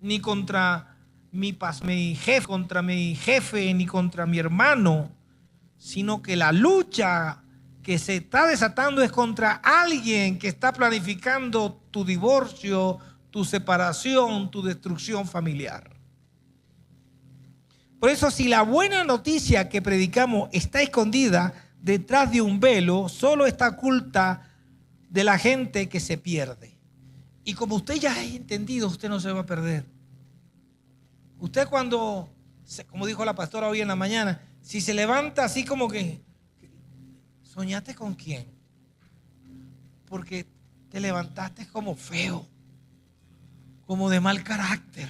ni contra mi jefe, ni contra mi hermano, sino que la lucha que se está desatando es contra alguien que está planificando tu divorcio, tu separación, tu destrucción familiar. Por eso, si la buena noticia que predicamos está escondida detrás de un velo, solo está oculta de la gente que se pierde. Y como usted ya ha entendido, usted no se va a perder. Usted cuando, como dijo la pastora hoy en la mañana, si se levanta así como que, ¿soñaste con quién? Porque te levantaste como feo, como de mal carácter.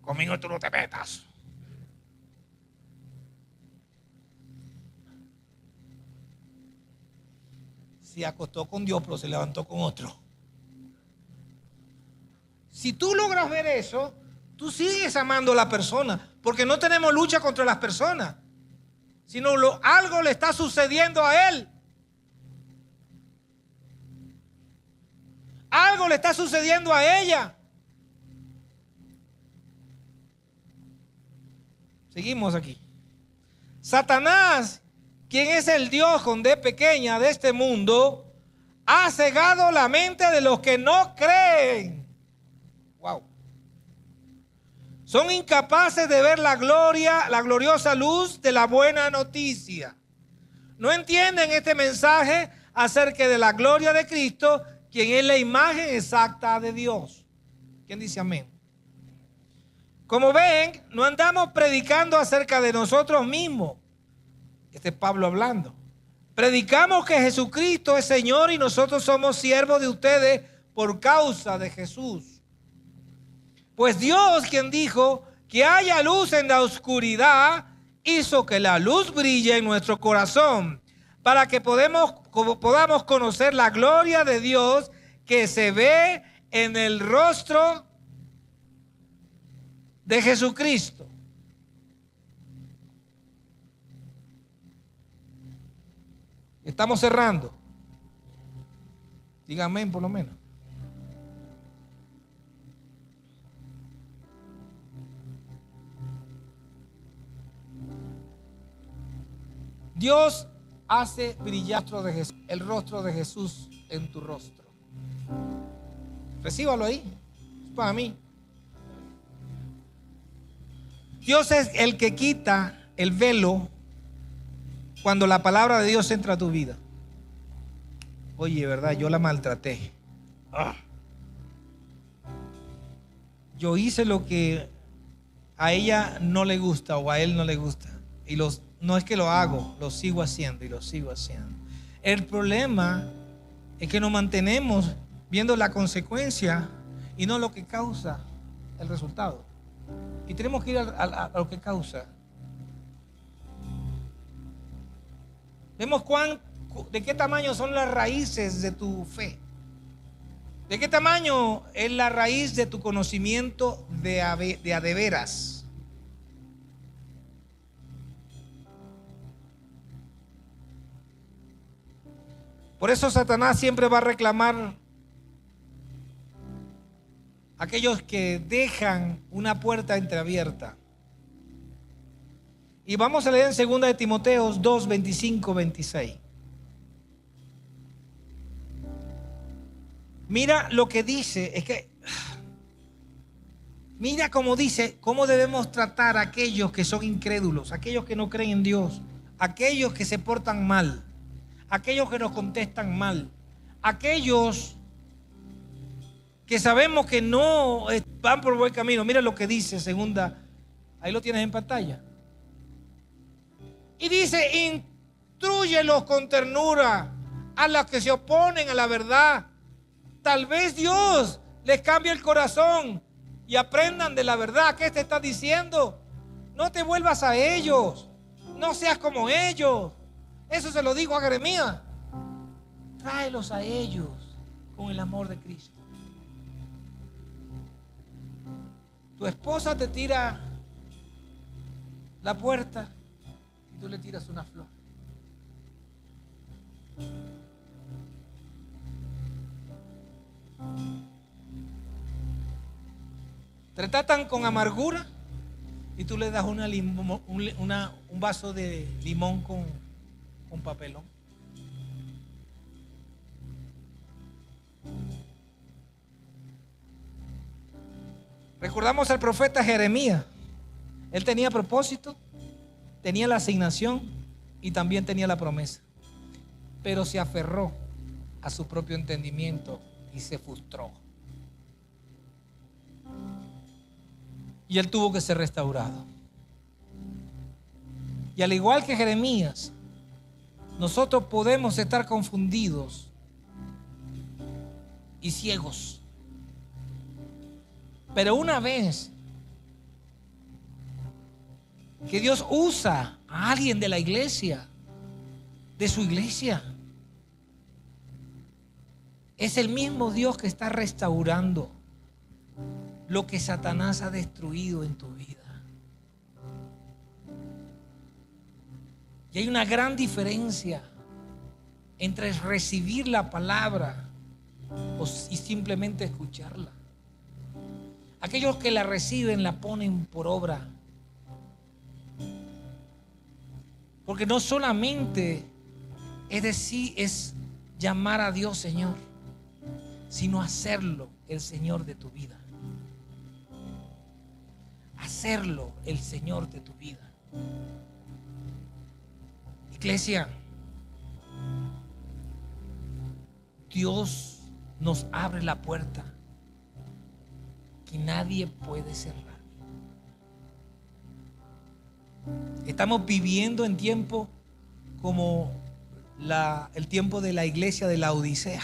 Conmigo tú no te metas. Se acostó con Dios, pero se levantó con otro. Si tú logras ver eso, tú sigues amando a la persona, porque no tenemos lucha contra las personas, sino algo le está sucediendo a él. Algo le está sucediendo a ella. Seguimos aquí. Satanás, quien es el Dios con D pequeña de este mundo, ha cegado la mente de los que no creen. Wow. Son incapaces de ver la gloria, la gloriosa luz de la buena noticia. No entienden este mensaje acerca de la gloria de Cristo, quien es la imagen exacta de Dios. ¿Quién dice amén? Como ven, no andamos predicando acerca de nosotros mismos. Este es Pablo hablando. Predicamos que Jesucristo es Señor y nosotros somos siervos de ustedes por causa de Jesús. Pues Dios, quien dijo que haya luz en la oscuridad, hizo que la luz brille en nuestro corazón para que podamos conocer la gloria de Dios que se ve en el rostro de Jesucristo. Estamos cerrando. Dígame por lo menos. Dios hace brillar el rostro de Jesús en tu rostro. Recíbalo ahí. Es para mí. Dios es el que quita el velo cuando la palabra de Dios entra a tu vida. Oye, ¿verdad? Yo la maltraté. Yo hice lo que a ella no le gusta o a él no le gusta. Y no es que lo hago, lo sigo haciendo y lo sigo haciendo. El problema es que nos mantenemos viendo la consecuencia y no lo que causa el resultado. Y tenemos que ir a lo que causa. Vemos de qué tamaño son las raíces de tu fe. ¿De qué tamaño es la raíz de tu conocimiento de a de veras? Por eso Satanás siempre va a reclamar a aquellos que dejan una puerta entreabierta. Y vamos a leer en 2 de Timoteo 2, 25, 26. Mira lo que dice, mira cómo dice, cómo debemos tratar a aquellos que son incrédulos, aquellos que no creen en Dios, aquellos que se portan mal, aquellos que nos contestan mal, aquellos que sabemos que no van por buen camino. Mira lo que dice segunda, ahí lo tienes en pantalla. Y dice, intrúyelos con ternura a los que se oponen a la verdad. Tal vez Dios les cambie el corazón y aprendan de la verdad. ¿Qué te está diciendo? No te vuelvas a ellos. No seas como ellos. Eso se lo dijo a Jeremías. Tráelos a ellos con el amor de Cristo. Tu esposa te tira la puerta y tú le tiras una flor. Te tratan con amargura y tú le das un vaso de limón con papelón. Recordamos al profeta Jeremías. Él tenía propósito, tenía la asignación y también tenía la promesa, pero se aferró a su propio entendimiento y se frustró. Y él tuvo que ser restaurado. Y al igual que Jeremías, nosotros podemos estar confundidos y ciegos. Pero una vez que Dios usa a alguien de la iglesia, de su iglesia, es el mismo Dios que está restaurando lo que Satanás ha destruido en tu vida. Y hay una gran diferencia entre recibir la palabra y simplemente escucharla. Aquellos que la reciben la ponen por obra. Porque no solamente es llamar a Dios Señor, sino hacerlo el Señor de tu vida. Hacerlo el Señor de tu vida. Iglesia, Dios nos abre la puerta que nadie puede cerrar. Estamos viviendo en tiempo como el tiempo de la iglesia de la Odisea,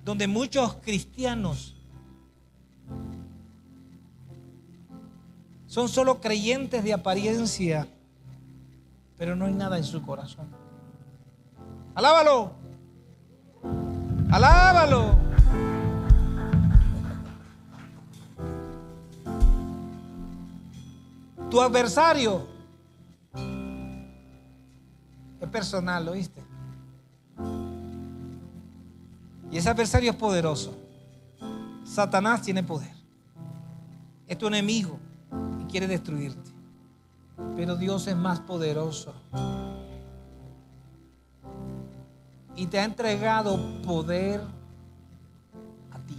donde muchos cristianos son solo creyentes de apariencia, pero no hay nada en su corazón. Alábalo, alábalo. Tu adversario es personal, ¿lo viste? Y ese adversario es poderoso. Satanás tiene poder. Es tu enemigo y quiere destruirte. Pero Dios es más poderoso. Y te ha entregado poder a ti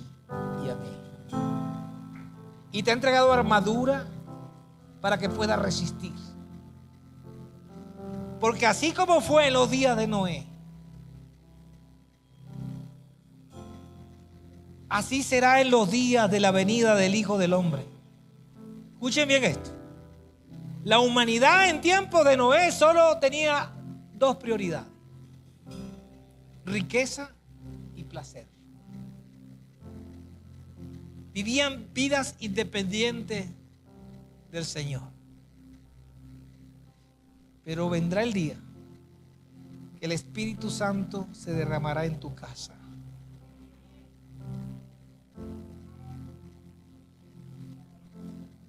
y a mí. Y te ha entregado armadura para que puedas resistir. Porque así como fue en los días de Noé, así será en los días de la venida del Hijo del Hombre. Escuchen bien esto. La humanidad en tiempos de Noé solo tenía dos prioridades: riqueza y placer. Vivían vidas independientes del Señor. Pero vendrá el día que el Espíritu Santo se derramará en tu casa.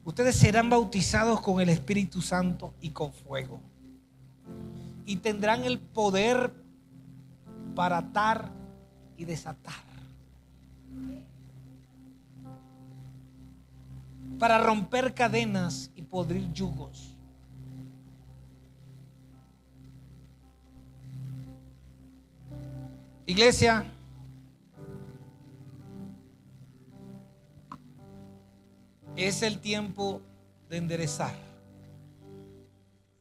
Ustedes serán bautizados con el Espíritu Santo y con fuego. Y tendrán el poder para atar y desatar. Para romper cadenas y podrir yugos. Iglesia, es el tiempo de enderezar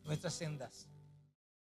nuestras sendas.